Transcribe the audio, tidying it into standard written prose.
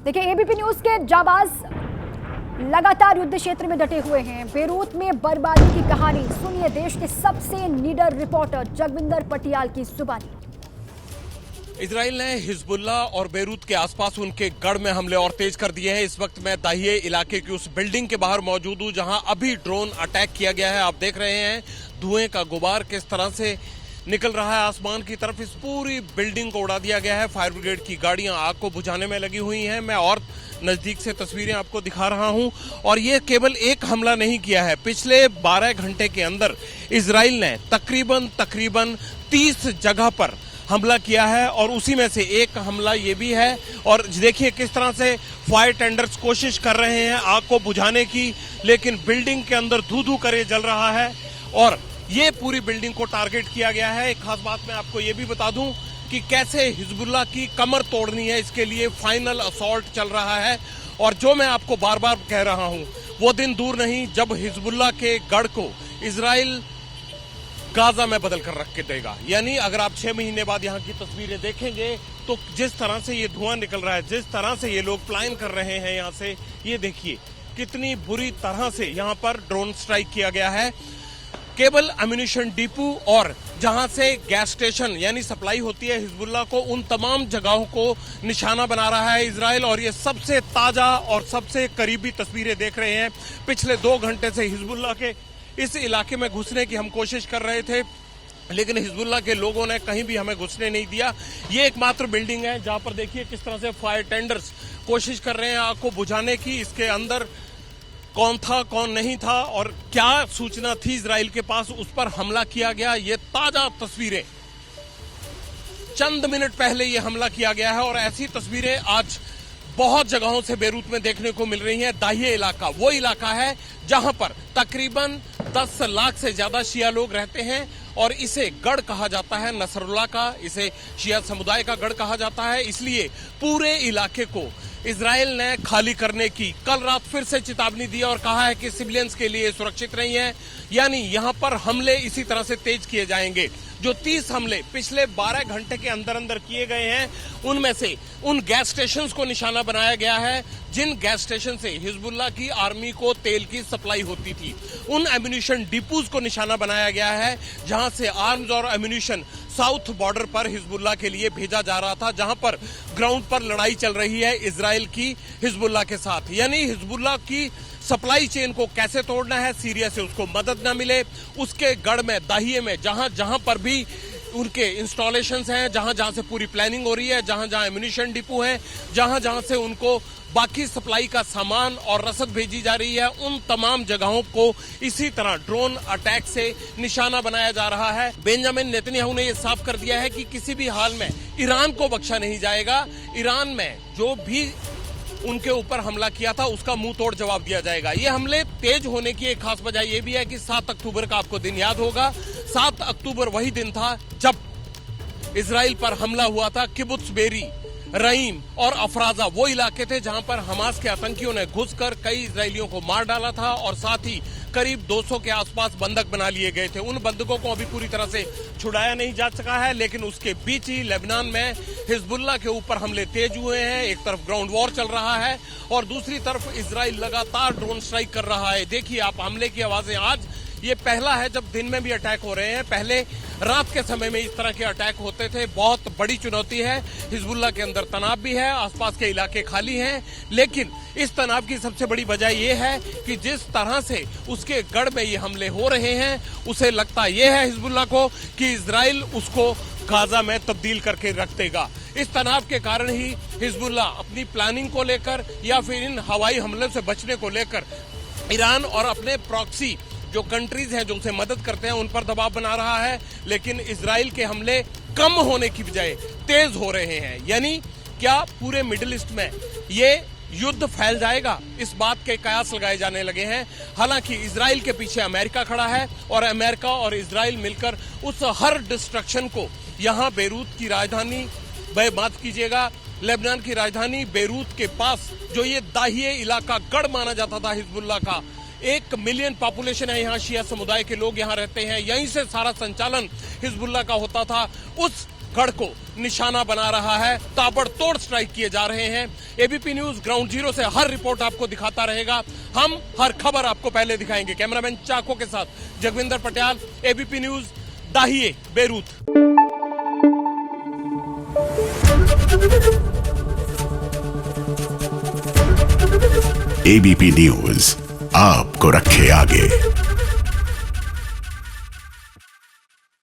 देखिए, ABP news के जाबाज लगातार युद्ध क्षेत्र में डटे हुए हैं। बेरूत में बर्बादी की कहानी सुनिए देश के सबसे निडर रिपोर्टर जगविंदर पटियाल की जुबानी। इजराइल ने हिजबुल्ला और बेरूत के आसपास उनके गढ़ में हमले और तेज कर दिए हैं। इस वक्त मैं दाहिए इलाके की उस बिल्डिंग के बाहर मौजूद हूं जहां अभी ड्रोन अटैक किया गया है। आप देख रहे हैं धुएं का गुबार किस तरह से निकल रहा है आसमान की तरफ। इस पूरी बिल्डिंग को उड़ा दिया गया है। फायर ब्रिगेड की गाड़ियां आग को बुझाने में लगी हुई हैं। मैं और नजदीक से तस्वीरें आपको दिखा रहा हूं। और ये केवल एक हमला नहीं किया है, पिछले 12 घंटे के अंदर इजराइल ने तकरीबन 30 जगह पर हमला किया है और उसी में से एक हमला ये भी है। और देखिए किस तरह से फायर टेंडर्स कोशिश कर रहे हैं आग को बुझाने की, लेकिन बिल्डिंग के अंदर धू धू कर जल रहा है और ये पूरी बिल्डिंग को टारगेट किया गया है। एक खास बात मैं आपको ये भी बता दूं कि कैसे हिजबुल्ला की कमर तोड़नी है, इसके लिए फाइनल असॉल्ट चल रहा है। और जो मैं आपको बार बार कह रहा हूं, वो दिन दूर नहीं जब हिजबुल्ला के गढ़ को इजराइल गाजा में बदल कर रख के देगा। यानी अगर आप 6 महीने बाद यहाँ की तस्वीरें देखेंगे तो जिस तरह से ये धुआं निकल रहा है, जिस तरह से ये लोग प्लान कर रहे हैं यहाँ से, ये देखिए कितनी बुरी तरह से यहाँ पर ड्रोन स्ट्राइक किया गया है। केवल एम्यूनिशन डिपो और जहां से गैस स्टेशन यानी सप्लाई होती है हिजबुल्ला को, उन तमाम जगहों को निशाना बना रहा है इजराइल। और ये सबसे ताजा और सबसे करीबी तस्वीरें देख रहे हैं। पिछले 2 घंटे से हिजबुल्ला के इस इलाके में घुसने की हम कोशिश कर रहे थे, लेकिन हिजबुल्ला के लोगों ने कहीं भी हमें घुसने नहीं दिया। ये एकमात्र बिल्डिंग है जहां पर देखिए किस तरह से फायर टेंडर्स कोशिश कर रहे हैं आग को बुझाने की। इसके अंदर कौन था कौन नहीं था और क्या सूचना थी इजराइल के पास, उस पर हमला किया गया। ये ताजा तस्वीरें, चंद मिनट पहले ये हमला किया गया है और ऐसी तस्वीरें आज बहुत जगहों से बेरूत में देखने को मिल रही हैं। दाहिए इलाका वो इलाका है जहां पर तकरीबन 10 लाख से ज्यादा शिया लोग रहते हैं और इसे गढ़ कहा जाता है नसरुल्ला का, इसे शिया समुदाय का गढ़ कहा जाता है। इसलिए पूरे इलाके को इजराइल ने खाली करने की कल रात फिर से चेतावनी दी और कहा है कि सिविलियंस के लिए सुरक्षित नहीं है। यानी यहां पर हमले इसी तरह से तेज किए जाएंगे। जो 30 हमले पिछले 12 घंटे के अंदर अंदर किए गए हैं, उनमें से उन गैस स्टेशंस को निशाना बनाया गया है जिन गैस स्टेशन से हिजबुल्ला की आर्मी को तेल की सप्लाई होती थी। उन एम्यूनिशन डिपोज को निशाना बनाया गया है जहां से आर्म्स और एम्यूनिशन साउथ बॉर्डर पर हिजबुल्ला के लिए भेजा जा रहा था, जहां पर ग्राउंड पर लड़ाई चल रही है इजराइल की हिजबुल्ला के साथ। यानी हिजबुल्ला की सप्लाई चेन को कैसे तोड़ना है, सीरिया से उसको मदद न मिले, उसके गढ़ में दाहिए में जहां जहां पर भी उनके इंस्टॉलेशंस हैं, जहां जहां से पूरी प्लानिंग हो रही है, जहां जहां एम्यूनिशन डिपो है, जहां जहां से उनको बाकी सप्लाई का सामान और रसद भेजी जा रही है, उन तमाम जगहों को इसी तरह ड्रोन अटैक से निशाना बनाया जा रहा है। बेंजामिन नेतन्याहू ने यह साफ कर दिया है कि किसी भी हाल में ईरान को बख्शा नहीं जाएगा। ईरान में जो भी उनके ऊपर हमला किया था उसका मुंह तोड़ जवाब दिया जाएगा। ये हमले तेज होने की एक खास वजह यह भी है कि 7 अक्टूबर का आपको दिन याद होगा। 7 अक्टूबर वही दिन था जब इजराइल पर हमला हुआ था। किबुत्स बेरी, रईम और अफराजा वो इलाके थे जहां पर हमास के आतंकियों ने घुसकर कई इजरायलियों को मार डाला था और साथ ही करीब 200 के आसपास बंधक बना लिए गए थे। उन बंधकों को अभी पूरी तरह से छुड़ाया नहीं जा सका है, लेकिन उसके बीच ही लेबनान में हिजबुल्ला के ऊपर हमले तेज हुए हैं। एक तरफ ग्राउंड वॉर चल रहा है और दूसरी तरफ इजराइल लगातार ड्रोन स्ट्राइक कर रहा है। देखिए आप हमले की आवाजें, आज ये पहला है जब दिन में भी अटैक हो रहे हैं। पहले रात के समय में इस तरह के अटैक होते थे। बहुत बड़ी चुनौती है। हिजबुल्ला के अंदर तनाव भी है, आसपास के इलाके खाली हैं, लेकिन इस तनाव की सबसे बड़ी वजह यह है कि जिस तरह से उसके गढ़ में ये हमले हो रहे हैं, उसे लगता यह है हिजबुल्ला को कि इजराइल उसको गाजा में तब्दील करके रख देगा। इस तनाव के कारण ही हिजबुल्ला अपनी प्लानिंग को लेकर या फिर इन हवाई हमले से बचने को लेकर ईरान और अपने प्रॉक्सी जो कंट्रीज हैं जो उसे मदद करते हैं उन पर दबाव बना रहा है। लेकिन इजराइल के हमले कम होने की बजाय तेज हो रहे हैं। यानी क्या पूरे मिडिल ईस्ट में ये युद्ध फैल जाएगा, इस बात के कयास लगाए जाने लगे हैं। हालांकि इजराइल के पीछे अमेरिका खड़ा है और अमेरिका और इजराइल मिलकर उस हर डिस्ट्रक्शन को, यहां बेरूत की राजधानी, माफ कीजिएगा, लेबनान की राजधानी बेरूत के पास जो ये दाहिए इलाका गढ़ माना जाता था हिजबुल्ला का, 1 मिलियन पॉपुलेशन है यहाँ, शिया समुदाय के लोग यहाँ रहते हैं, यहीं से सारा संचालन हिजबुल्ला का होता था। उस गढ़ को निशाना बना रहा है। ताबड़तोड़ स्ट्राइक किए जा रहे हैं। एबीपी न्यूज ग्राउंड जीरो से हर रिपोर्ट आपको दिखाता रहेगा। हम हर खबर आपको पहले दिखाएंगे। कैमरामैन चाको के साथ जगविंदर पटियाल, एबीपी न्यूज, दाहिए, बेरूत। एबीपी न्यूज आपको रखे आगे।